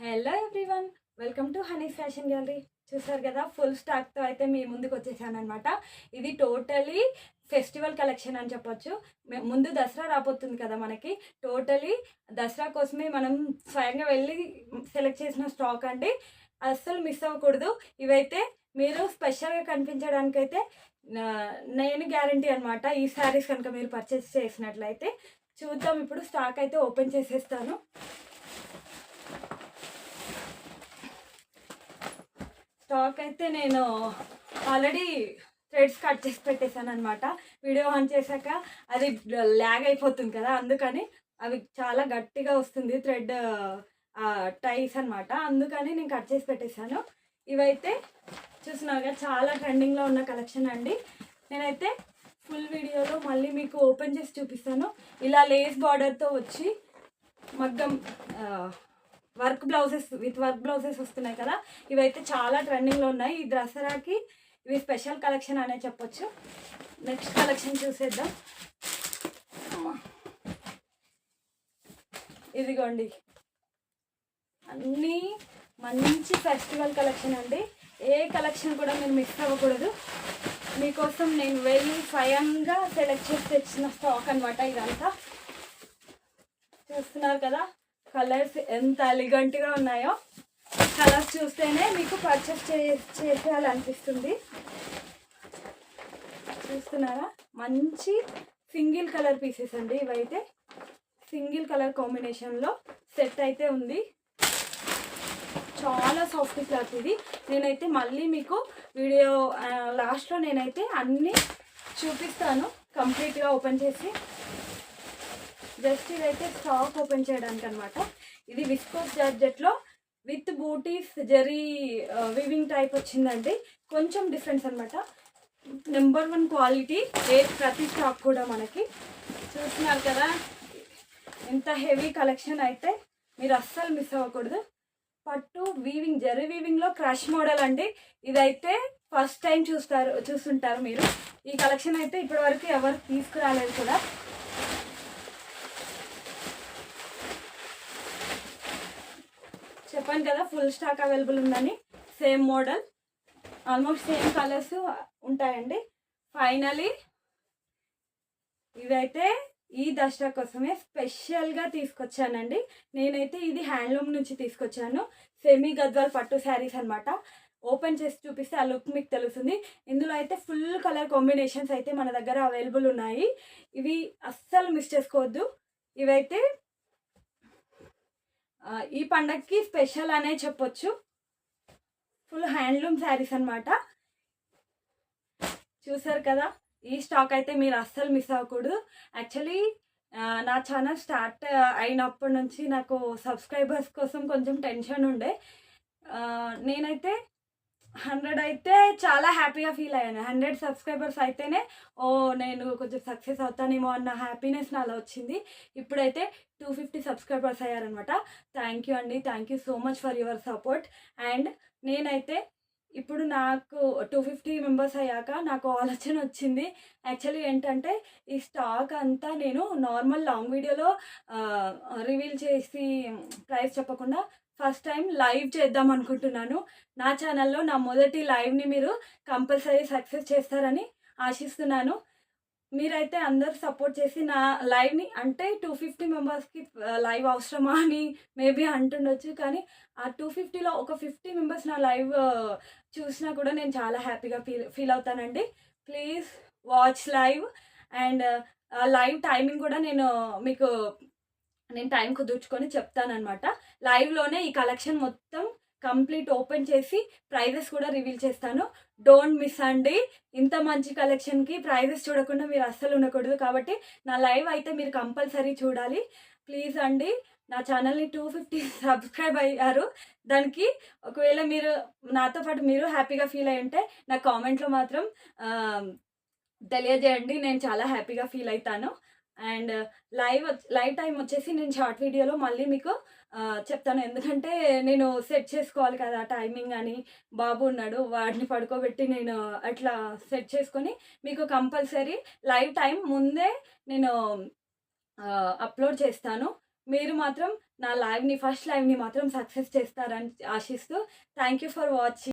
Hello everyone, welcome to honey fashion gallery. చూసారు కదా, full స్టాక్తో అయితే మీ ముందుకు వచ్చేసాను అనమాట. ఇది టోటలీ ఫెస్టివల్ కలెక్షన్ అని చెప్పొచ్చు. ముందు దసరా రాబోతుంది కదా మనకి. టోటలీ దసరా కోసమే మనం స్వయంగా వెళ్ళి సెలెక్ట్ చేసిన స్టాక్ అండి. అస్సలు మిస్ అవ్వకూడదు. ఇవైతే మీరు స్పెషల్గా కనిపించడానికైతే నేను గ్యారంటీ అనమాట. ఈ శారీస్ కనుక మీరు పర్చేస్ చేసినట్లయితే చూద్దాం. ఇప్పుడు స్టాక్ అయితే ఓపెన్ చేసేస్తాను. స్టాక్ అయితే నేను ఆల్రెడీ థ్రెడ్స్ కట్ చేసి పెట్టేశాను అనమాట. వీడియో ఆన్ చేశాక అది ల్యాగ్ అయిపోతుంది కదా, అందుకని అవి చాలా గట్టిగా వస్తుంది థ్రెడ్ టైస్ అనమాట. అందుకని నేను కట్ చేసి పెట్టేశాను. ఇవైతే చూస్తున్నారుగా, చాలా ట్రెండింగ్లో ఉన్న కలెక్షన్ అండి. నేనైతే ఫుల్ వీడియోలో మళ్ళీ మీకు ఓపెన్ చేసి చూపిస్తాను. ఇలా లేస్ బార్డర్తో వచ్చి మగ్గం work blouses with work blouses వస్తున్నాయి కదా, ఇవైతే చాలా ట్రెండింగ్లో ఉన్నాయి. ఈ దసరాకి ఇవి స్పెషల్ కలెక్షన్ అనే చెప్పొచ్చు. నెక్స్ట్ కలెక్షన్ చూసేద్దాం. ఇదిగోండి, అన్నీ మంచి ఫెస్టివల్ కలెక్షన్ అండి. ఏ కలెక్షన్ కూడా మీరు మిస్ అవ్వకూడదు. మీకోసం నేను వెళ్ళి స్వయంగా సెలెక్ట్ చేసి తెచ్చిన స్టాక్ అనమాట ఇదంతా. చూస్తున్నారు కదా, కలర్స్ ఎంత ఎలిగెంట్గా ఉన్నాయో. కలర్స్ చూస్తేనే మీకు పర్చేస్ చేసేయాలనిపిస్తుంది. చూస్తున్నారా, మంచి సింగిల్ కలర్ పీసెస్ అండి. ఇవైతే సింగిల్ కలర్ కాంబినేషన్లో సెట్ అయితే ఉంది. చాలా సాఫ్ట్ క్లాత్ ఇది. నేనైతే మళ్ళీ మీకు వీడియో లాస్ట్లో నేనైతే అన్నీ చూపిస్తాను కంప్లీట్గా ఓపెన్ చేసి. జస్ట్ ఇదైతే స్టాక్ ఓపెన్ చేయడానికి అనమాట. ఇది విస్కోస్ జార్జెట్లో with butis zari weaving type వచ్చిందండి. కొంచెం డిఫరెన్స్ అనమాట. నెంబర్ 1 క్వాలిటీ ప్రతి స్టాక్ కూడా మనకి. చూస్తున్నారు కదా, ఎంత హెవీ కలెక్షన్ అయితే మీరు అస్సలు మిస్ అవ్వకూడదు. పట్టు వీవింగ్, జరీ వీవింగ్లో క్రష్ మోడల్ అండి. ఇదైతే ఫస్ట్ టైం చూస్తుంటారు మీరు. ఈ కలెక్షన్ అయితే ఇప్పటివరకు ఎవరు తీసుకురాలేదు కూడా. చెప్పాను కదా, ఫుల్ స్టాక్ అవైలబుల్ ఉందని. Same model, almost same colours ఉంటాయండి. ఫైనలీ ఇదైతే ఈ దసరా కోసమే స్పెషల్గా తీసుకొచ్చానండి. నేనైతే ఇది హ్యాండ్లూమ్ నుంచి తీసుకొచ్చాను. సెమీ గద్వాల్ పట్టు శారీస్ అనమాట. ఓపెన్ చేసి చూపిస్తే ఆ లుక్ మీకు తెలుస్తుంది. ఇందులో అయితే ఫుల్ కలర్ కాంబినేషన్స్ అయితే మన దగ్గర అవైలబుల్ ఉన్నాయి. ఇవి అస్సలు మిస్ చేసుకోవద్దు. ఇవైతే ఈ పండగకి స్పెషల్ అనే చెప్పొచ్చు. ఫుల్ హ్యాండ్లూమ్ శారీస్ అనమాట. చూసారు కదా, ఈ స్టాక్ అయితే మీరు అస్సలు మిస్ అవ్వకూడదు. యాక్చువల్లీ నా ఛానల్ స్టార్ట్ అయినప్పటి నుంచి నాకు సబ్స్క్రైబర్స్ కోసం కొంచెం టెన్షన్ ఉండే. నేనైతే 100 అయితే చాలా హ్యాపీగా ఫీల్ అయ్యాను. 100 సబ్స్క్రైబర్స్ అయితేనే నేను కొంచెం సక్సెస్ అవుతానేమో అన్న హ్యాపీనెస్ నాలో వచ్చింది. ఇప్పుడైతే 250 సబ్స్క్రైబర్స్ అయ్యారనమాట. థ్యాంక్ యూ అండి, thank you so much for your support. And నేనైతే ఇప్పుడు నాకు 250 మెంబర్స్ అయ్యాక నాకు ఆలోచన వచ్చింది. యాక్చువల్లీ ఏంటంటే, ఈ స్టాక్ అంతా నేను నార్మల్ లాంగ్ వీడియోలో రివీల్ చేసి ప్రైస్ చెప్పకుండా ఫస్ట్ టైం లైవ్ చేద్దాం అనుకుంటున్నాను. నా ఛానల్లో నా మొదటి లైవ్ని మీరు కంపల్సరీ సక్సెస్ చేస్తారని ఆశిస్తున్నాను. మీరైతే అందరు సపోర్ట్ చేసి నా లైవ్ని, అంటే 250 మెంబర్స్కి లైవ్ అవసరమా అని మేబీ అంటుండొచ్చు, కానీ ఆ 250లో ఒక 50 మెంబర్స్ నా లైవ్ చూసినా కూడా నేను చాలా హ్యాపీగా ఫీల్ అవుతానండి. Please watch live. And live timing కూడా నేను టైం కుదుర్చుకొని చెప్తానమాట. లైవ్లోనే ఈ కలెక్షన్ మొత్తం కంప్లీట్ ఓపెన్ చేసి ప్రైజెస్ కూడా రివీల్ చేస్తాను. డోంట్ మిస్ అండి. ఇంత మంచి కలెక్షన్కి ప్రైజెస్ చూడకుండా మీరు అస్సలు ఉండకూడదు. కాబట్టి నా లైవ్ అయితే మీరు కంపల్సరీ చూడాలి. ప్లీజ్ అండి, నా ఛానల్ని 250 సబ్స్క్రైబ్ అయ్యారు. దానికి ఒకవేళ మీరు నాతో పాటు మీరు హ్యాపీగా ఫీల్ అయ్యి ఉంటే నా కామెంట్లో మాత్రం తెలియజేయండి. నేను చాలా హ్యాపీగా ఫీల్ అవుతాను. అండ్ లైవ్ టైం వచ్చేసి నేను షార్ట్ వీడియోలో మళ్ళీ మీకు చెప్తాను. ఎందుకంటే నేను సెట్ చేసుకోవాలి కదా టైమింగ్ అని. బాబు ఉన్నాడు, వాడిని పడుకోబెట్టి నేను అట్లా సెట్ చేసుకొని మీకు కంపల్సరీ లైవ్ టైం ముందే నేను అప్లోడ్ చేస్తాను. మీరు మాత్రం నా ఫస్ట్ లైవ్‌ని మాత్రం సక్సెస్ చేస్తారని ఆశిస్తూ థాంక్ యూ ఫర్ వాచింగ్.